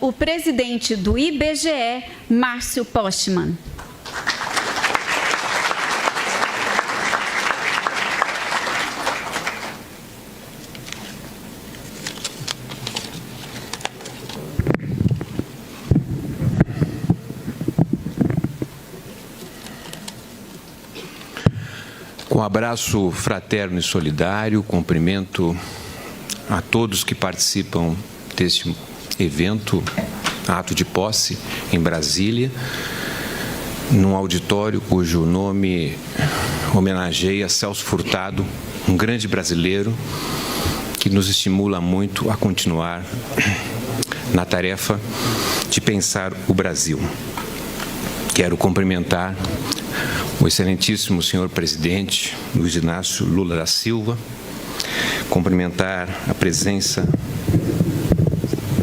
o presidente do IBGE, Márcio Postman. Com um abraço fraterno e solidário, cumprimento a todos que participam deste evento, ato de posse em Brasília, num auditório cujo nome homenageia Celso Furtado, um grande brasileiro que nos estimula muito a continuar na tarefa de pensar o Brasil. Quero cumprimentar o excelentíssimo senhor presidente Luiz Inácio Lula da Silva, cumprimentar a presença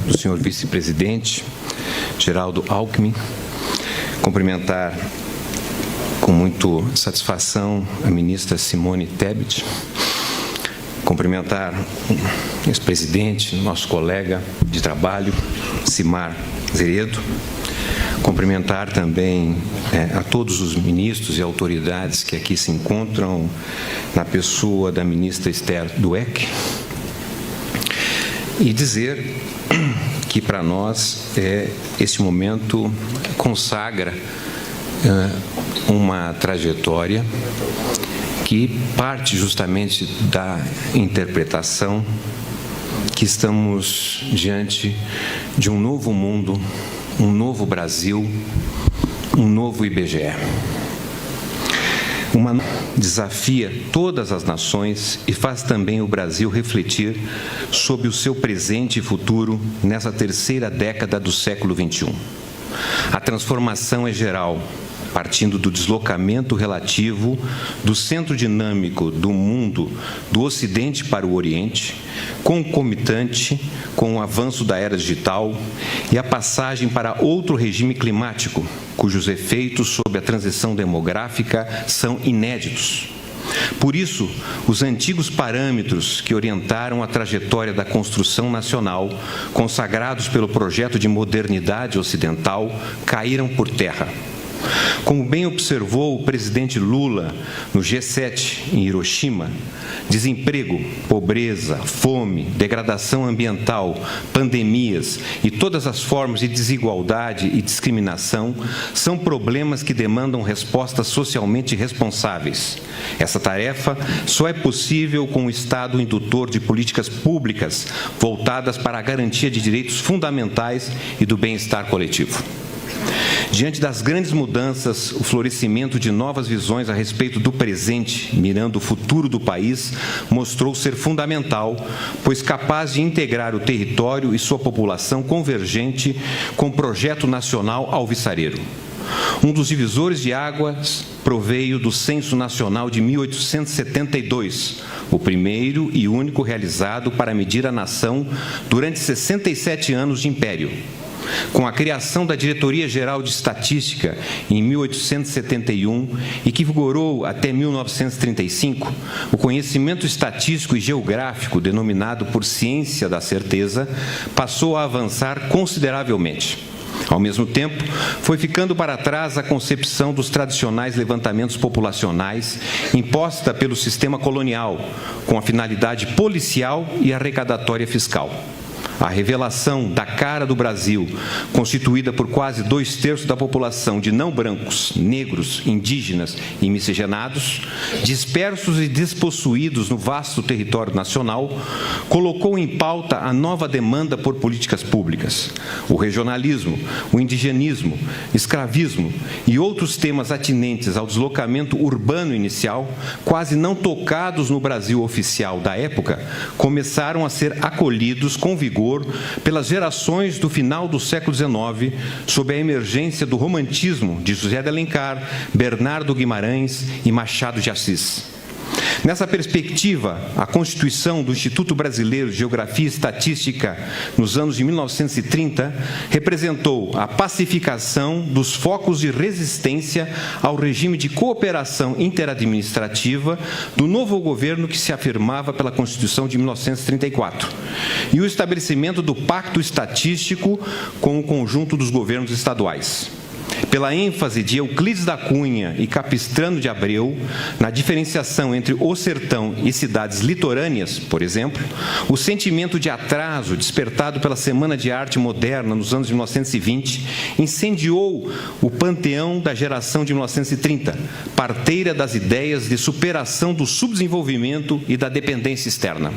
do senhor vice-presidente Geraldo Alckmin, cumprimentar com muita satisfação a ministra Simone Tebet, cumprimentar o ex-presidente, nosso colega de trabalho, Simar Zeredo, cumprimentar também a todos os ministros e autoridades que aqui se encontram, na pessoa da ministra Esther Dweck, e dizer que para nós este momento consagra uma trajetória que parte justamente da interpretação que estamos diante de um novo mundo, um novo Brasil, um novo IBGE. Desafia todas as nações e faz também o Brasil refletir sobre o seu presente e futuro nessa terceira década do século XXI. A transformação é geral, partindo do deslocamento relativo do centro dinâmico do mundo do Ocidente para o Oriente, concomitante com o avanço da era digital e a passagem para outro regime climático, cujos efeitos sobre a transição demográfica são inéditos. Por isso, os antigos parâmetros que orientaram a trajetória da construção nacional, consagrados pelo projeto de modernidade ocidental, caíram por terra. Como bem observou o presidente Lula no G7 em Hiroshima, desemprego, pobreza, fome, degradação ambiental, pandemias e todas as formas de desigualdade e discriminação são problemas que demandam respostas socialmente responsáveis. Essa tarefa só é possível com o Estado indutor de políticas públicas voltadas para a garantia de direitos fundamentais e do bem-estar coletivo. Diante das grandes mudanças, o florescimento de novas visões a respeito do presente, mirando o futuro do país, mostrou ser fundamental, pois capaz de integrar o território e sua população convergente com o projeto nacional alvissareiro. Um dos divisores de águas proveio do Censo Nacional de 1872, o primeiro e único realizado para medir a nação durante 67 anos de império. Com a criação da Diretoria-Geral de Estatística em 1871 e que vigorou até 1935, o conhecimento estatístico e geográfico, denominado por ciência da certeza, passou a avançar consideravelmente. Ao mesmo tempo, foi ficando para trás a concepção dos tradicionais levantamentos populacionais imposta pelo sistema colonial, com a finalidade policial e arrecadatória fiscal. A revelação da cara do Brasil, constituída por quase 2/3 da população de não brancos, negros, indígenas e miscigenados, dispersos e despossuídos no vasto território nacional, colocou em pauta a nova demanda por políticas públicas. O regionalismo, o indigenismo, escravismo e outros temas atinentes ao deslocamento urbano inicial, quase não tocados no Brasil oficial da época, começaram a ser acolhidos com vigor pelas gerações do final do século XIX, sob a emergência do romantismo de José de Alencar, Bernardo Guimarães e Machado de Assis. Nessa perspectiva, a constituição do Instituto Brasileiro de Geografia e Estatística, nos anos de 1930, representou a pacificação dos focos de resistência ao regime de cooperação interadministrativa do novo governo que se afirmava pela Constituição de 1934 e o estabelecimento do Pacto Estatístico com o conjunto dos governos estaduais. Pela ênfase de Euclides da Cunha e Capistrano de Abreu na diferenciação entre o sertão e cidades litorâneas, por exemplo, o sentimento de atraso despertado pela Semana de Arte Moderna nos anos de 1920 incendiou o panteão da geração de 1930, parteira das ideias de superação do subdesenvolvimento e da dependência externa.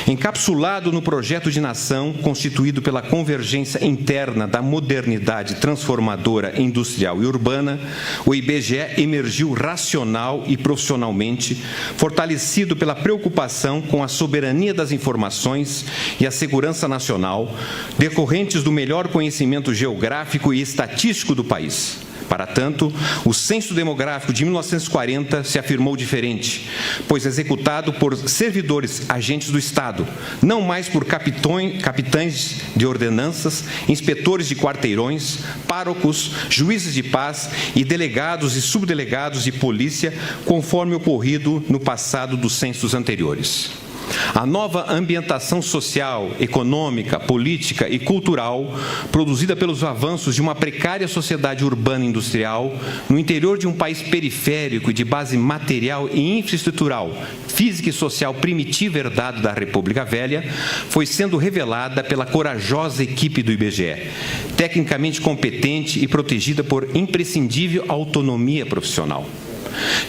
Encapsulado no projeto de nação constituído pela convergência interna da modernidade transformadora industrial e urbana, o IBGE emergiu racional e profissionalmente, fortalecido pela preocupação com a soberania das informações e a segurança nacional, decorrentes do melhor conhecimento geográfico e estatístico do país. Para tanto, o censo demográfico de 1940 se afirmou diferente, pois executado por servidores agentes do Estado, não mais por capitães de ordenanças, inspetores de quarteirões, párocos, juízes de paz e delegados e subdelegados de polícia, conforme ocorrido no passado dos censos anteriores. A nova ambientação social, econômica, política e cultural, produzida pelos avanços de uma precária sociedade urbana e industrial, no interior de um país periférico e de base material e infraestrutural, física e social primitiva herdado da República Velha, foi sendo revelada pela corajosa equipe do IBGE, tecnicamente competente e protegida por imprescindível autonomia profissional.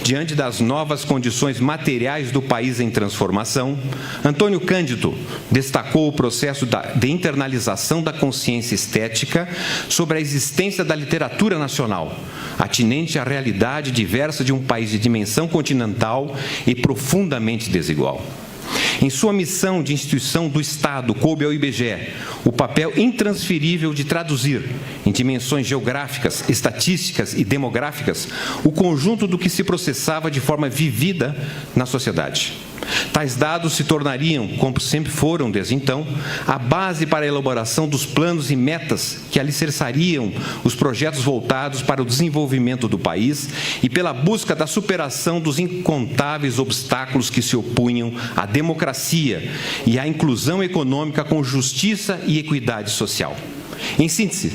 Diante das novas condições materiais do país em transformação, Antônio Cândido destacou o processo de internalização da consciência estética sobre a existência da literatura nacional, atinente à realidade diversa de um país de dimensão continental e profundamente desigual. Em sua missão de instituição do Estado, coube ao IBGE o papel intransferível de traduzir, em dimensões geográficas, estatísticas e demográficas, o conjunto do que se processava de forma vivida na sociedade. Tais dados se tornariam, como sempre foram desde então, a base para a elaboração dos planos e metas que alicerçariam os projetos voltados para o desenvolvimento do país e pela busca da superação dos incontáveis obstáculos que se opunham à democracia e à inclusão econômica com justiça e equidade social. Em síntese,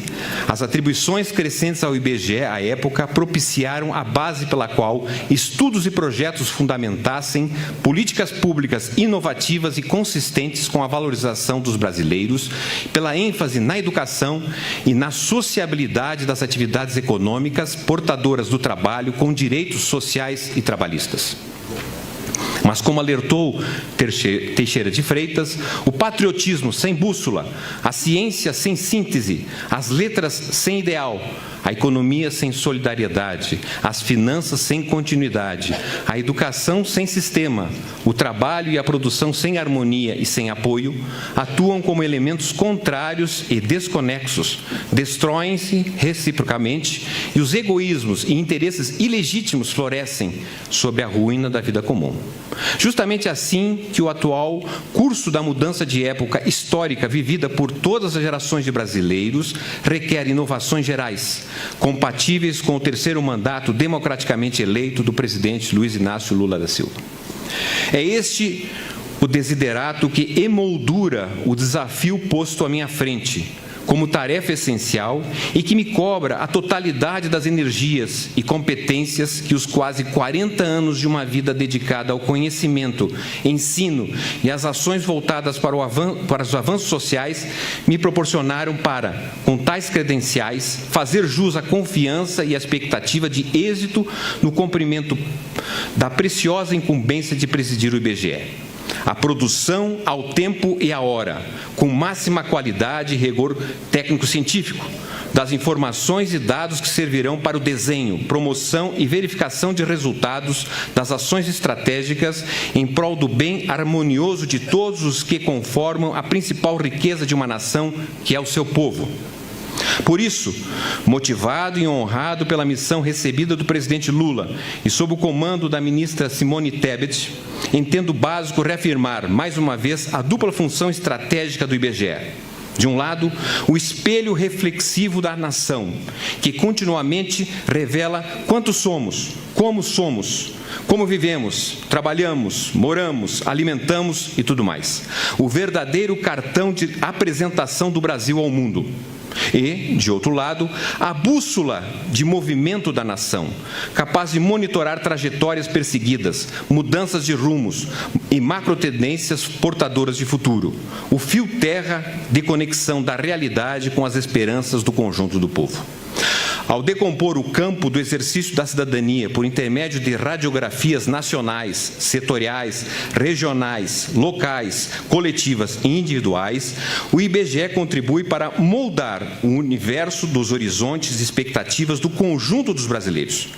as atribuições crescentes ao IBGE à época propiciaram a base pela qual estudos e projetos fundamentassem políticas públicas inovativas e consistentes com a valorização dos brasileiros, pela ênfase na educação e na sociabilidade das atividades econômicas portadoras do trabalho com direitos sociais e trabalhistas. Mas, como alertou Teixeira de Freitas, o patriotismo sem bússola, a ciência sem síntese, as letras sem ideal, a economia sem solidariedade, as finanças sem continuidade, a educação sem sistema, o trabalho e a produção sem harmonia e sem apoio, atuam como elementos contrários e desconexos, destroem-se reciprocamente e os egoísmos e interesses ilegítimos florescem sobre a ruína da vida comum. Justamente assim que o atual curso da mudança de época histórica vivida por todas as gerações de brasileiros requer inovações gerais, compatíveis com o terceiro mandato democraticamente eleito do presidente Luiz Inácio Lula da Silva. É este o desiderato que emoldura o desafio posto à minha frente, como tarefa essencial e que me cobra a totalidade das energias e competências que os quase 40 anos de uma vida dedicada ao conhecimento, ensino e às ações voltadas para os avanços sociais me proporcionaram para, com tais credenciais, fazer jus à confiança e à expectativa de êxito no cumprimento da preciosa incumbência de presidir o IBGE. A produção ao tempo e à hora, com máxima qualidade e rigor técnico-científico, das informações e dados que servirão para o desenho, promoção e verificação de resultados das ações estratégicas em prol do bem harmonioso de todos os que conformam a principal riqueza de uma nação, que é o seu povo. Por isso, motivado e honrado pela missão recebida do presidente Lula e sob o comando da ministra Simone Tebet, entendo básico reafirmar, mais uma vez, a dupla função estratégica do IBGE. De um lado, o espelho reflexivo da nação, que continuamente revela quantos somos, como vivemos, trabalhamos, moramos, alimentamos e tudo mais. O verdadeiro cartão de apresentação do Brasil ao mundo. E, de outro lado, a bússola de movimento da nação, capaz de monitorar trajetórias perseguidas, mudanças de rumos e macrotendências portadoras de futuro. O fio terra de conexão da realidade com as esperanças do conjunto do povo. Ao decompor o campo do exercício da cidadania por intermédio de radiografias nacionais, setoriais, regionais, locais, coletivas e individuais, o IBGE contribui para moldar o universo dos horizontes e expectativas do conjunto dos brasileiros.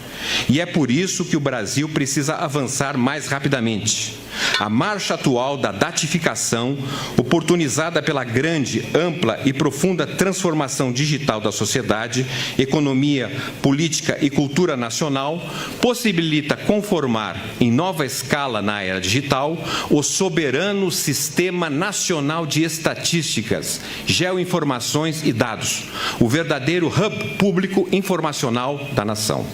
E é por isso que o Brasil precisa avançar mais rapidamente. A marcha atual da datificação, oportunizada pela grande, ampla e profunda transformação digital da sociedade, economia, política e cultura nacional, possibilita conformar, em nova escala na era digital, o soberano Sistema Nacional de Estatísticas, Geoinformações e Dados, o verdadeiro hub público informacional da nação.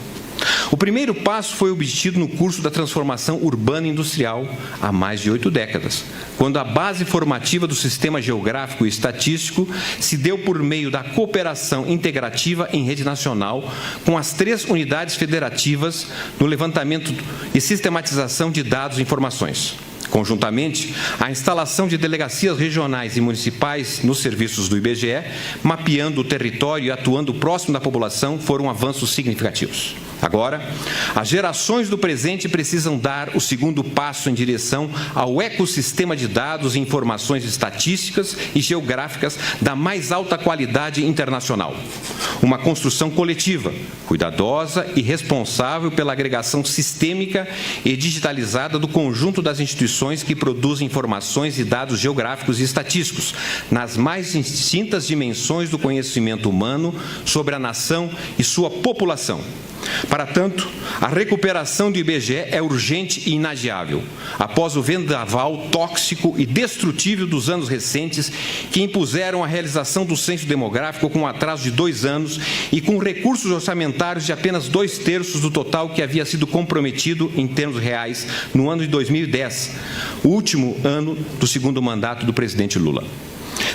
O primeiro passo foi obtido no curso da transformação urbana e industrial há mais de 8 décadas, quando a base formativa do sistema geográfico e estatístico se deu por meio da cooperação integrativa em rede nacional com as 3 unidades federativas no levantamento e sistematização de dados e informações. Conjuntamente, a instalação de delegacias regionais e municipais nos serviços do IBGE, mapeando o território e atuando próximo da população, foram avanços significativos. Agora, as gerações do presente precisam dar o segundo passo em direção ao ecossistema de dados e informações estatísticas e geográficas da mais alta qualidade internacional. Uma construção coletiva, cuidadosa e responsável pela agregação sistêmica e digitalizada do conjunto das instituições que produzem informações e dados geográficos e estatísticos, nas mais distintas dimensões do conhecimento humano sobre a nação e sua população. Para tanto, a recuperação do IBGE é urgente e inadiável, após o vendaval tóxico e destrutível dos anos recentes que impuseram a realização do censo demográfico com um atraso de 2 anos e com recursos orçamentários de apenas 2/3 do total que havia sido comprometido em termos reais no ano de 2010, o último ano do segundo mandato do presidente Lula.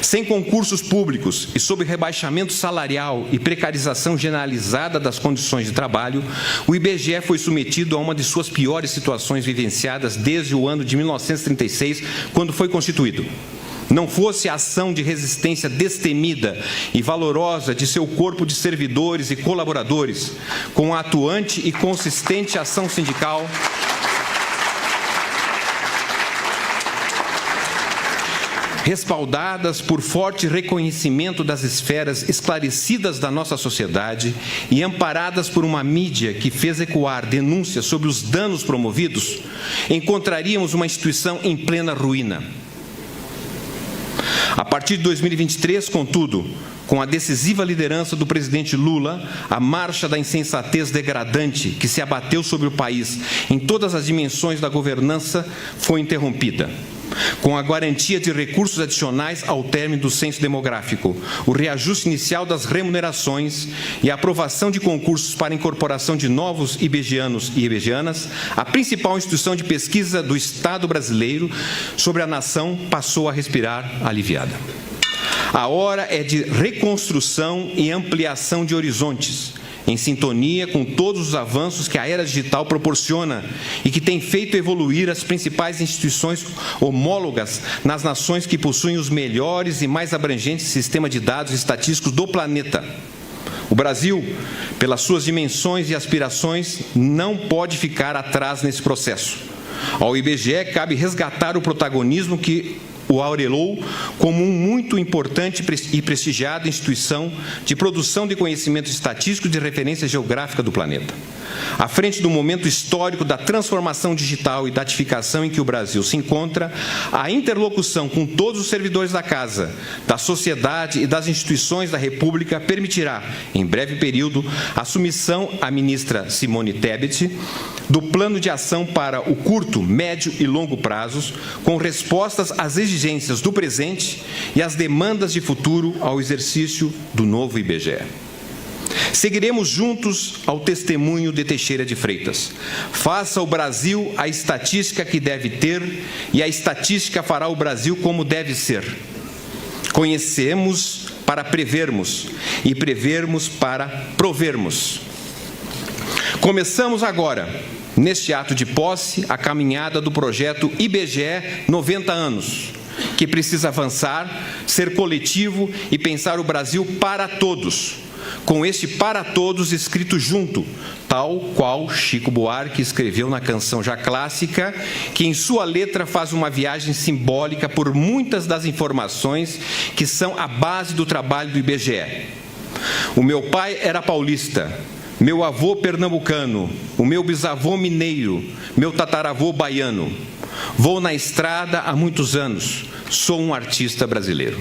Sem concursos públicos e sob rebaixamento salarial e precarização generalizada das condições de trabalho, o IBGE foi submetido a uma de suas piores situações vivenciadas desde o ano de 1936, quando foi constituído. Não fosse a ação de resistência destemida e valorosa de seu corpo de servidores e colaboradores, com a atuante e consistente ação sindical, respaldadas por forte reconhecimento das esferas esclarecidas da nossa sociedade e amparadas por uma mídia que fez ecoar denúncias sobre os danos promovidos, encontraríamos uma instituição em plena ruína. A partir de 2023, contudo, com a decisiva liderança do presidente Lula, a marcha da insensatez degradante que se abateu sobre o país em todas as dimensões da governança foi interrompida. Com a garantia de recursos adicionais ao término do censo demográfico, o reajuste inicial das remunerações e a aprovação de concursos para incorporação de novos ibegianos e ibegianas, a principal instituição de pesquisa do Estado brasileiro sobre a nação passou a respirar aliviada. A hora é de reconstrução e ampliação de horizontes, em sintonia com todos os avanços que a era digital proporciona e que tem feito evoluir as principais instituições homólogas nas nações que possuem os melhores e mais abrangentes sistemas de dados estatísticos do planeta. O Brasil, pelas suas dimensões e aspirações, não pode ficar atrás nesse processo. Ao IBGE cabe resgatar o protagonismo que o aurelou como uma muito importante e prestigiada instituição de produção de conhecimento estatístico de referência geográfica do planeta. À frente do momento histórico da transformação digital e datificação em que o Brasil se encontra, a interlocução com todos os servidores da Casa, da sociedade e das instituições da República permitirá, em breve período, a submissão à ministra Simone Tebet do plano de ação para o curto, médio e longo prazos, com respostas às exigências do presente e às demandas de futuro ao exercício do novo IBGE. Seguiremos juntos ao testemunho de Teixeira de Freitas. Faça o Brasil a estatística que deve ter e a estatística fará o Brasil como deve ser. Conhecemos para prevermos e prevermos para provermos. Começamos agora, neste ato de posse, a caminhada do projeto IBGE 90 anos, que precisa avançar, ser coletivo e pensar o Brasil para todos, com este para todos escrito junto, tal qual Chico Buarque escreveu na canção já clássica, que em sua letra faz uma viagem simbólica por muitas das informações que são a base do trabalho do IBGE. O meu pai era paulista, meu avô pernambucano, o meu bisavô mineiro, meu tataravô baiano. Vou na estrada há muitos anos, sou um artista brasileiro.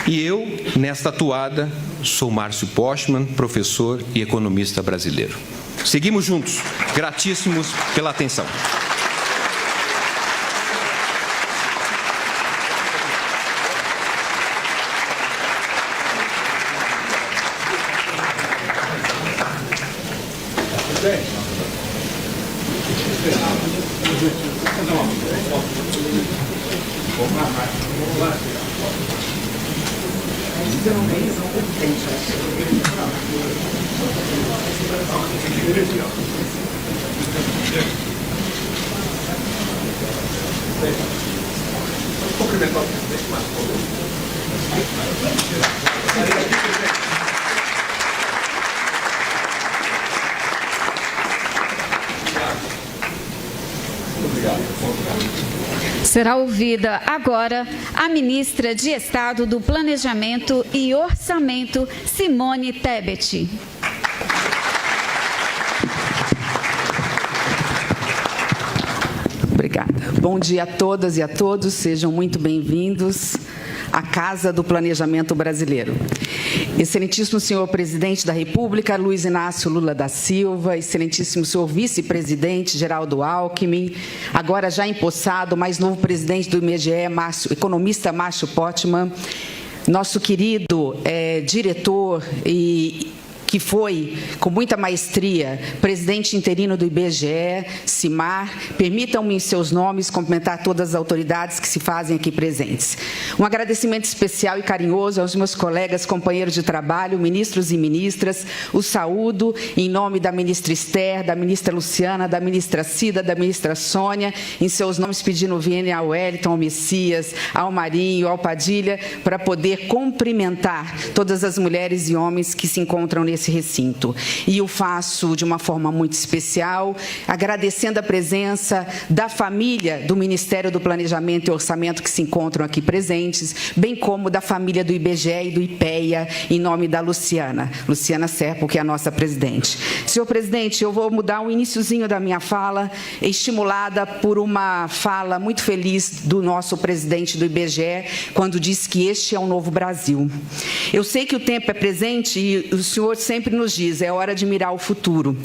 Eu, nesta atuada, sou Márcio Postman, professor e economista brasileiro. Seguimos juntos, gratíssimos pela atenção. Será ouvida agora a ministra de Estado do Planejamento e Orçamento, Simone Tebet. Obrigada. Bom dia a todas e a todos, sejam muito bem-vindos à Casa do Planejamento Brasileiro. Excelentíssimo senhor Presidente da República, Luiz Inácio Lula da Silva, excelentíssimo senhor Vice-Presidente Geraldo Alckmin, agora já empossado, mais novo presidente do IBGE, economista Márcio Postman, nosso querido diretor que foi, com muita maestria, presidente interino do IBGE, Simar. Permitam-me, em seus nomes, cumprimentar todas as autoridades que se fazem aqui presentes. Um agradecimento especial e carinhoso aos meus colegas, companheiros de trabalho, ministros e ministras. O saúdo em nome da ministra Esther, da ministra Luciana, da ministra Cida, da ministra Sônia, em seus nomes pedindo vênia ao Wellington, ao Messias, ao Marinho, ao Padilha, para poder cumprimentar todas as mulheres e homens que se encontram nesse recinto. E o faço de uma forma muito especial, agradecendo a presença da família do Ministério do Planejamento e Orçamento que se encontram aqui presentes, bem como da família do IBGE e do IPEA, em nome da Luciana Serpo, que é a nossa presidente. Senhor presidente, eu vou mudar o iniciozinho da minha fala, estimulada por uma fala muito feliz do nosso presidente do IBGE, quando disse que este é um novo Brasil. Eu sei que o tempo é presente e o senhor sempre nos diz, é hora de mirar o futuro.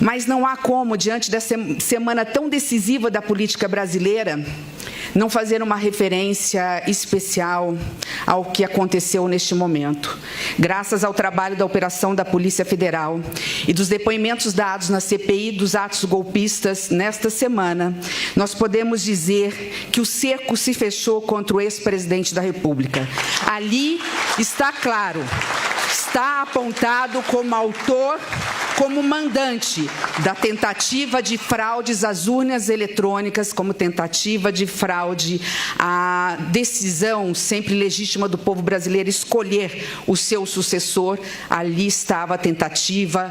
Mas não há como, diante dessa semana tão decisiva da política brasileira, não fazer uma referência especial ao que aconteceu neste momento. Graças ao trabalho da operação da Polícia Federal e dos depoimentos dados na CPI dos atos golpistas nesta semana, nós podemos dizer que o cerco se fechou contra o ex-presidente da República. Ali está claro, está apontado como autor, como mandante da tentativa de fraudes às urnas eletrônicas, como tentativa de fraude à decisão sempre legítima do povo brasileiro escolher o seu sucessor. Ali estava a tentativa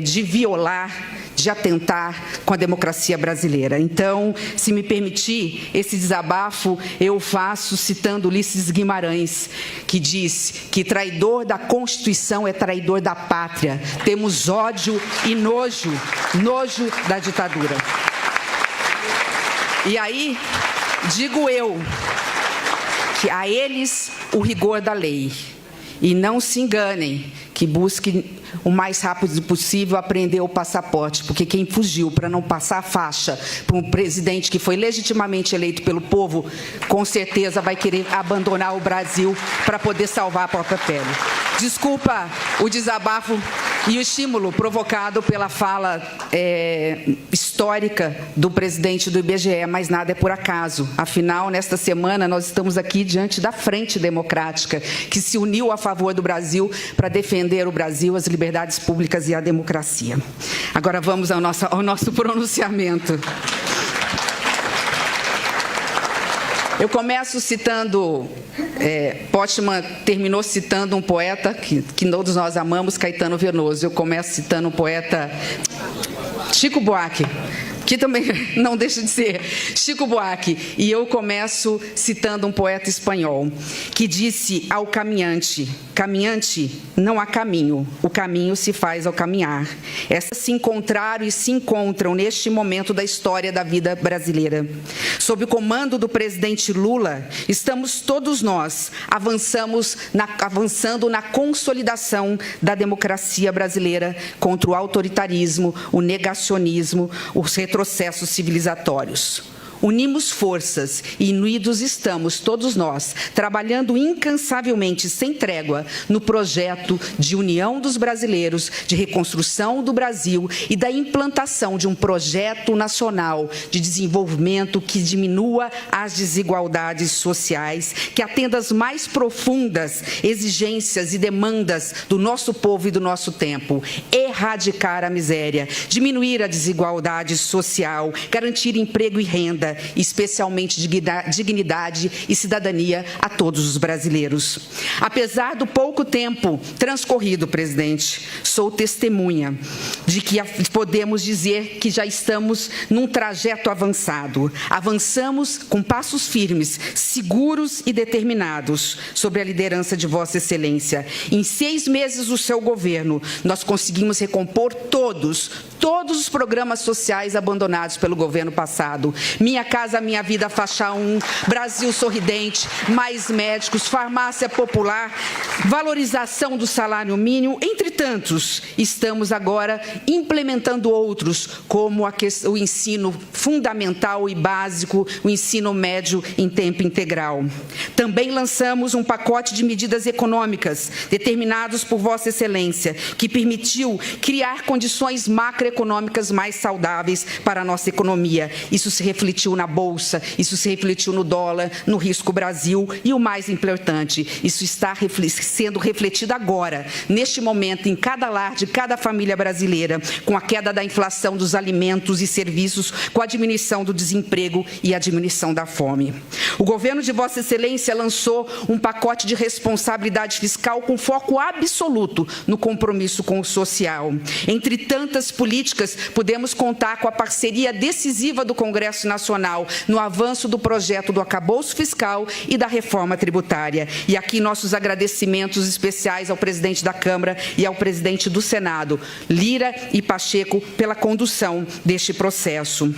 de violar, de atentar com a democracia brasileira. Então, se me permitir, esse desabafo eu faço citando Ulisses Guimarães, que diz que traidor da Constituição é traidor da pátria. Temos ódio e nojo da ditadura. E aí, digo eu, que a eles o rigor da lei. E não se enganem, que busquem o mais rápido possível aprender o passaporte, porque quem fugiu para não passar a faixa para um presidente que foi legitimamente eleito pelo povo, com certeza vai querer abandonar o Brasil para poder salvar a própria pele. Desculpa o desabafo e o estímulo provocado pela fala histórica do presidente do IBGE, mas nada é por acaso. Afinal, nesta semana, nós estamos aqui diante da Frente Democrática, que se uniu a favor do Brasil para defender o Brasil, as liberdades públicas e a democracia. Agora vamos ao nosso pronunciamento. Eu começo citando, Postman terminou citando um poeta que todos nós amamos, Caetano Veloso. Eu começo citando um poeta, Chico Buarque, que também não deixa de ser Chico Buarque. E eu começo citando um poeta espanhol, que disse ao caminhante: caminhante, não há caminho, o caminho se faz ao caminhar. Essas se encontraram e se encontram neste momento da história da vida brasileira. Sob o comando do presidente Lula, estamos todos nós avançando na consolidação da democracia brasileira contra o autoritarismo, o negacionismo, os retrocessos civilizatórios. Unimos forças e unidos estamos, todos nós, trabalhando incansavelmente, sem trégua, no projeto de união dos brasileiros, de reconstrução do Brasil e da implantação de um projeto nacional de desenvolvimento que diminua as desigualdades sociais, que atenda às mais profundas exigências e demandas do nosso povo e do nosso tempo, erradicar a miséria, diminuir a desigualdade social, garantir emprego e renda, especialmente dignidade e cidadania a todos os brasileiros. Apesar do pouco tempo transcorrido, presidente, sou testemunha de que podemos dizer que já estamos num trajeto avançado. Avançamos com passos firmes, seguros e determinados sobre a liderança de Vossa Excelência. Em 6 meses do seu governo, nós conseguimos recompor todos os programas sociais abandonados pelo governo passado. Minha Casa Minha Vida, faixa 1, Brasil Sorridente, mais médicos, farmácia popular, valorização do salário mínimo, entre tantos. Estamos agora implementando outros, como o ensino fundamental e básico, o ensino médio em tempo integral. Também lançamos um pacote de medidas econômicas determinados por Vossa Excelência, que permitiu criar condições macroeconômicas mais saudáveis para a nossa economia. Isso se refletiu na Bolsa, isso se refletiu no dólar, no Risco Brasil e, o mais importante, isso está sendo refletido agora, neste momento, em cada lar de cada família brasileira, com a queda da inflação dos alimentos e serviços, com a diminuição do desemprego e a diminuição da fome. O governo de Vossa Excelência lançou um pacote de responsabilidade fiscal com foco absoluto no compromisso com o social. Entre tantas políticas, podemos contar com a parceria decisiva do Congresso Nacional no avanço do projeto do arcabouço fiscal e da reforma tributária. E aqui nossos agradecimentos especiais ao presidente da Câmara e ao presidente do Senado, Lira e Pacheco, pela condução deste processo.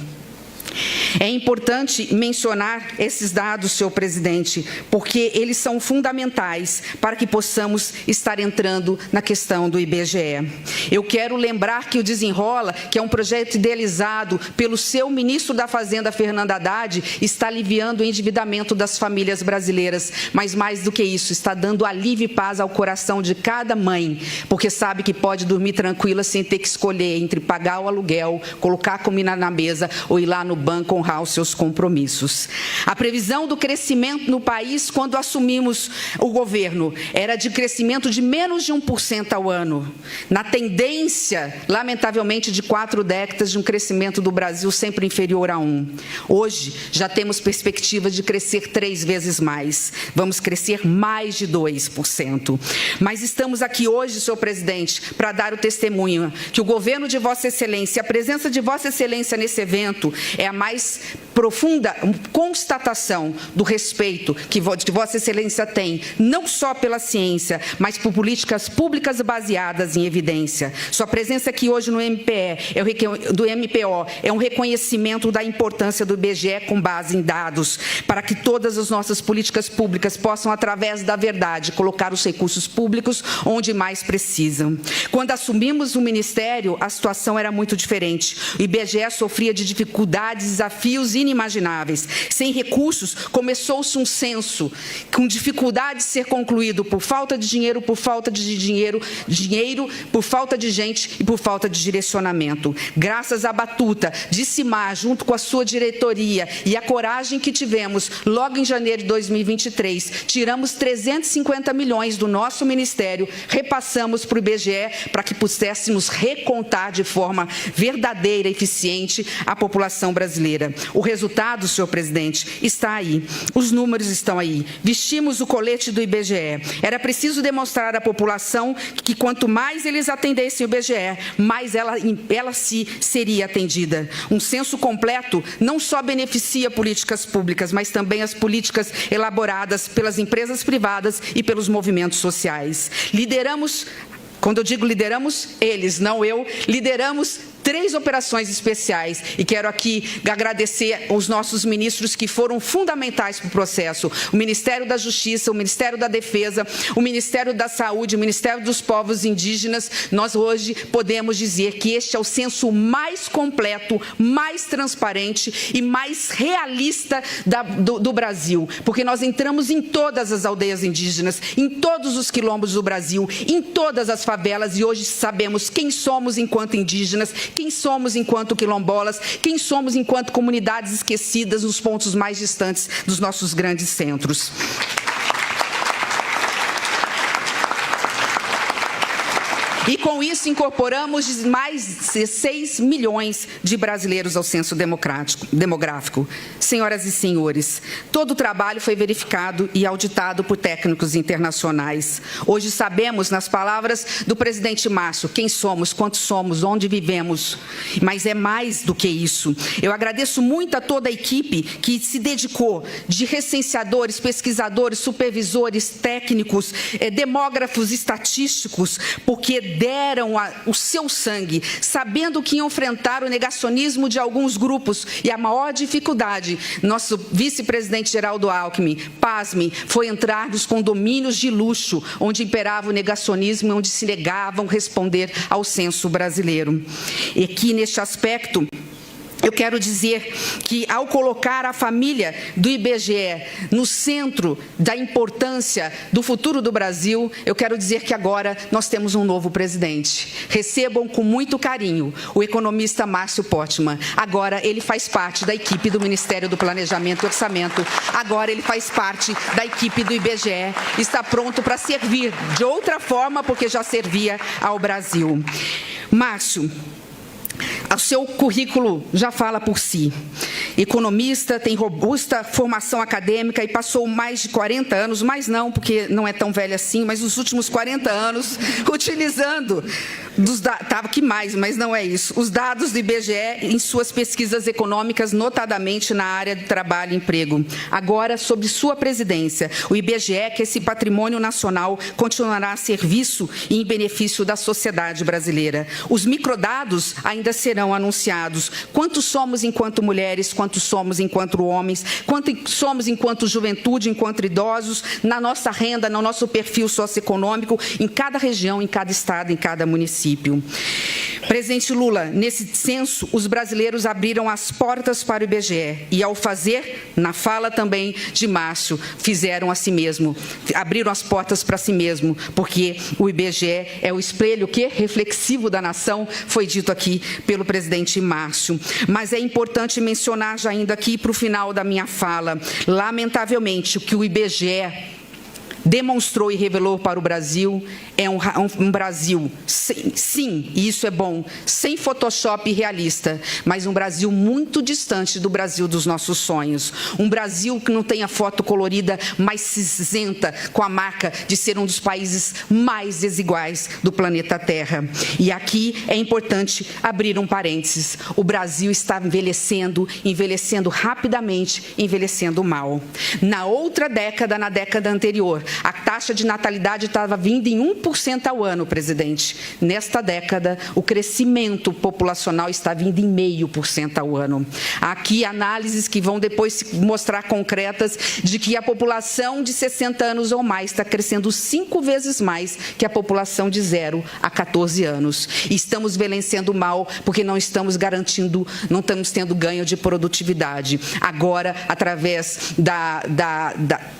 É importante mencionar esses dados, senhor presidente, porque eles são fundamentais para que possamos estar entrando na questão do IBGE. Eu quero lembrar que o Desenrola, que é um projeto idealizado pelo seu ministro da Fazenda, Fernando Haddad, está aliviando o endividamento das famílias brasileiras, mas mais do que isso, está dando alívio e paz ao coração de cada mãe, porque sabe que pode dormir tranquila sem ter que escolher entre pagar o aluguel, colocar a comida na mesa ou ir lá no banco honrar os seus compromissos. A previsão do crescimento no país, quando assumimos o governo, era de crescimento de menos de 1% ao ano. Na tendência, lamentavelmente, de 4 décadas, de um crescimento do Brasil sempre inferior a 1. Hoje, já temos perspectiva de crescer 3 vezes mais. Vamos crescer mais de 2%. Mas estamos aqui hoje, senhor presidente, para dar o testemunho que o governo de Vossa Excelência, a presença de Vossa Excelência nesse evento é a mais profunda constatação do respeito que Vossa Excelência tem, não só pela ciência, mas por políticas públicas baseadas em evidência. Sua presença aqui hoje no MPO é um reconhecimento da importância do IBGE com base em dados, para que todas as nossas políticas públicas possam, através da verdade, colocar os recursos públicos onde mais precisam. Quando assumimos o Ministério, a situação era muito diferente. O IBGE sofria de dificuldades, desafios inimagináveis. Sem recursos, começou-se um censo com dificuldade de ser concluído por falta de dinheiro, por falta por falta de gente e por falta de direcionamento. Graças à batuta de Cimar, junto com a sua diretoria e a coragem que tivemos, logo em janeiro de 2023, tiramos 350 milhões do nosso Ministério, repassamos para o IBGE para que pudéssemos recontar de forma verdadeira e eficiente a população brasileira. O resultado, senhor presidente, está aí. Os números estão aí. Vestimos o colete do IBGE. Era preciso demonstrar à população que quanto mais eles atendessem o IBGE, mais ela seria atendida. Um censo completo não só beneficia políticas públicas, mas também as políticas elaboradas pelas empresas privadas e pelos movimentos sociais. Lideramos, quando eu digo lideramos, eles, não eu, lideramos 3 operações especiais e quero aqui agradecer aos nossos ministros que foram fundamentais para o processo. O Ministério da Justiça, o Ministério da Defesa, o Ministério da Saúde, o Ministério dos Povos Indígenas. Nós hoje podemos dizer que este é o censo mais completo, mais transparente e mais realista do Brasil, porque nós entramos em todas as aldeias indígenas, em todos os quilombos do Brasil, em todas as favelas e hoje sabemos quem somos enquanto indígenas, quem somos enquanto quilombolas, quem somos enquanto comunidades esquecidas nos pontos mais distantes dos nossos grandes centros. E, com isso, incorporamos mais 16 milhões de brasileiros ao censo demográfico. Senhoras e senhores, todo o trabalho foi verificado e auditado por técnicos internacionais. Hoje sabemos, nas palavras do presidente Márcio, quem somos, quantos somos, onde vivemos. Mas é mais do que isso. Eu agradeço muito a toda a equipe que se dedicou, de recenseadores, pesquisadores, supervisores, técnicos, demógrafos estatísticos, porque deram o seu sangue, sabendo que iam enfrentar o negacionismo de alguns grupos. E a maior dificuldade, nosso vice-presidente Geraldo Alckmin, pasme, foi entrar nos condomínios de luxo, onde imperava o negacionismo, onde se negavam a responder ao censo brasileiro. E aqui, neste aspecto, eu quero dizer que, ao colocar a família do IBGE no centro da importância do futuro do Brasil, eu quero dizer que agora nós temos um novo presidente. Recebam com muito carinho o economista Márcio Portman. Agora ele faz parte da equipe do Ministério do Planejamento e Orçamento. Agora ele faz parte da equipe do IBGE. Está pronto para servir de outra forma, porque já servia ao Brasil. Márcio, o seu currículo já fala por si. Economista, tem robusta formação acadêmica e passou mais de 40 anos, mais não, porque não é tão velho assim, mas os últimos 40 anos, utilizando, que mais, mas não é isso, os dados do IBGE em suas pesquisas econômicas, notadamente na área de trabalho e emprego. Agora, sob sua presidência, o IBGE, que esse patrimônio nacional, continuará a serviço e em benefício da sociedade brasileira. Os microdados ainda serão anunciados. Quantos somos enquanto mulheres, quantos somos enquanto homens, quantos somos enquanto juventude, enquanto idosos, na nossa renda, no nosso perfil socioeconômico, em cada região, em cada estado, em cada município. Presidente Lula, nesse censo, os brasileiros abriram as portas para o IBGE e, ao fazer, na fala também de Márcio, fizeram a si mesmo, abriram as portas para si mesmo, porque o IBGE é o espelho reflexivo da nação, foi dito aqui pelo presidente Márcio. Mas é importante mencionar, já indo aqui para o final da minha fala, lamentavelmente, o que o IBGE demonstrou e revelou para o Brasil é um Brasil, sim, e isso é bom, sem Photoshop realista, mas um Brasil muito distante do Brasil dos nossos sonhos. Um Brasil que não tem a foto colorida, mas cinzenta, com a marca de ser um dos países mais desiguais do planeta Terra. E aqui é importante abrir um parênteses. O Brasil está envelhecendo rapidamente, envelhecendo mal. Na outra década, na década anterior, a taxa de natalidade estava vindo em 1% ao ano, presidente. Nesta década, o crescimento populacional está vindo em 0,5% ao ano. Aqui, análises que vão depois se mostrar concretas de que a população de 60 anos ou mais está crescendo 5 vezes mais que a população de 0 a 14 anos. E estamos envelhecendo mal porque não estamos garantindo, não estamos tendo ganho de produtividade. Agora, através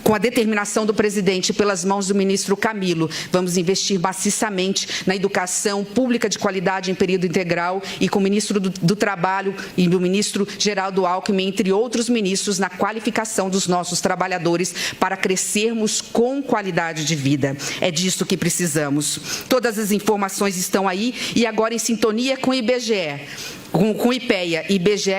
com a determinação do presidente, pelas mãos do ministro Camilo, vamos investir maciçamente na educação pública de qualidade em período integral e com o ministro do Trabalho e o ministro Geraldo Alckmin, entre outros ministros, na qualificação dos nossos trabalhadores para crescermos com qualidade de vida. É disso que precisamos. Todas as informações estão aí e agora em sintonia com o IBGE. Com IPEA, IBGE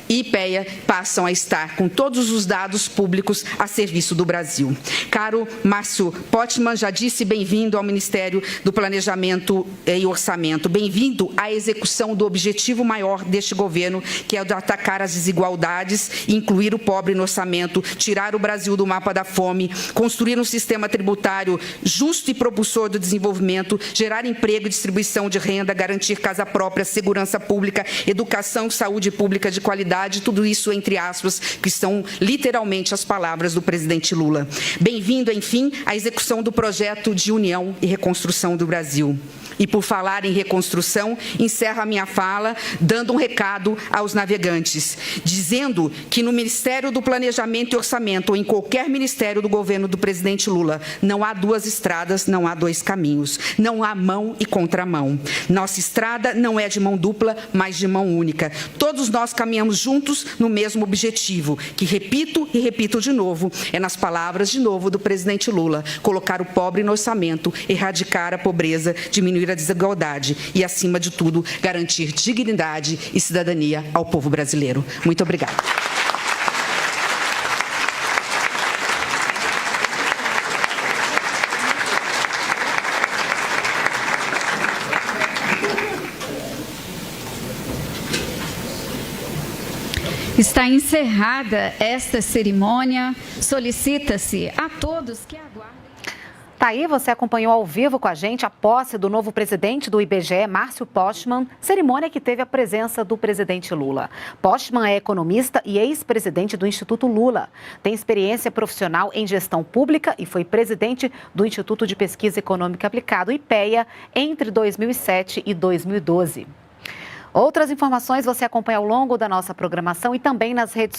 e IPEA passam a estar com todos os dados públicos a serviço do Brasil. Caro Márcio Pottmann, já disse, bem-vindo ao Ministério do Planejamento e Orçamento. Bem-vindo à execução do objetivo maior deste governo, que é o de atacar as desigualdades, incluir o pobre no orçamento, tirar o Brasil do mapa da fome, construir um sistema tributário justo e propulsor do desenvolvimento, gerar emprego e distribuição de renda, garantir casa própria, segurança pública, educação e saúde pública de qualidade, tudo isso entre aspas, que são literalmente as palavras do presidente Lula. Bem-vindo, enfim, à execução do projeto de união e reconstrução do Brasil. E por falar em reconstrução, encerro a minha fala dando um recado aos navegantes, dizendo que no Ministério do Planejamento e Orçamento ou em qualquer ministério do governo do presidente Lula, não há duas estradas, não há dois caminhos, não há mão e contramão. Nossa estrada não é de mão dupla, mas de mão única. Todos nós caminhamos juntos no mesmo objetivo, que repito e repito de novo, é nas palavras de novo do presidente Lula, colocar o pobre no orçamento, erradicar a pobreza, diminuir a desigualdade e, acima de tudo, garantir dignidade e cidadania ao povo brasileiro. Muito obrigada. Está encerrada esta cerimônia. Solicita-se a todos que aguardem. Tá aí, você acompanhou ao vivo com a gente a posse do novo presidente do IBGE, Márcio Pottmann, cerimônia que teve a presença do presidente Lula. Pottmann é economista e ex-presidente do Instituto Lula. Tem experiência profissional em gestão pública e foi presidente do Instituto de Pesquisa Econômica Aplicado, IPEA, entre 2007 e 2012. Outras informações você acompanha ao longo da nossa programação e também nas redes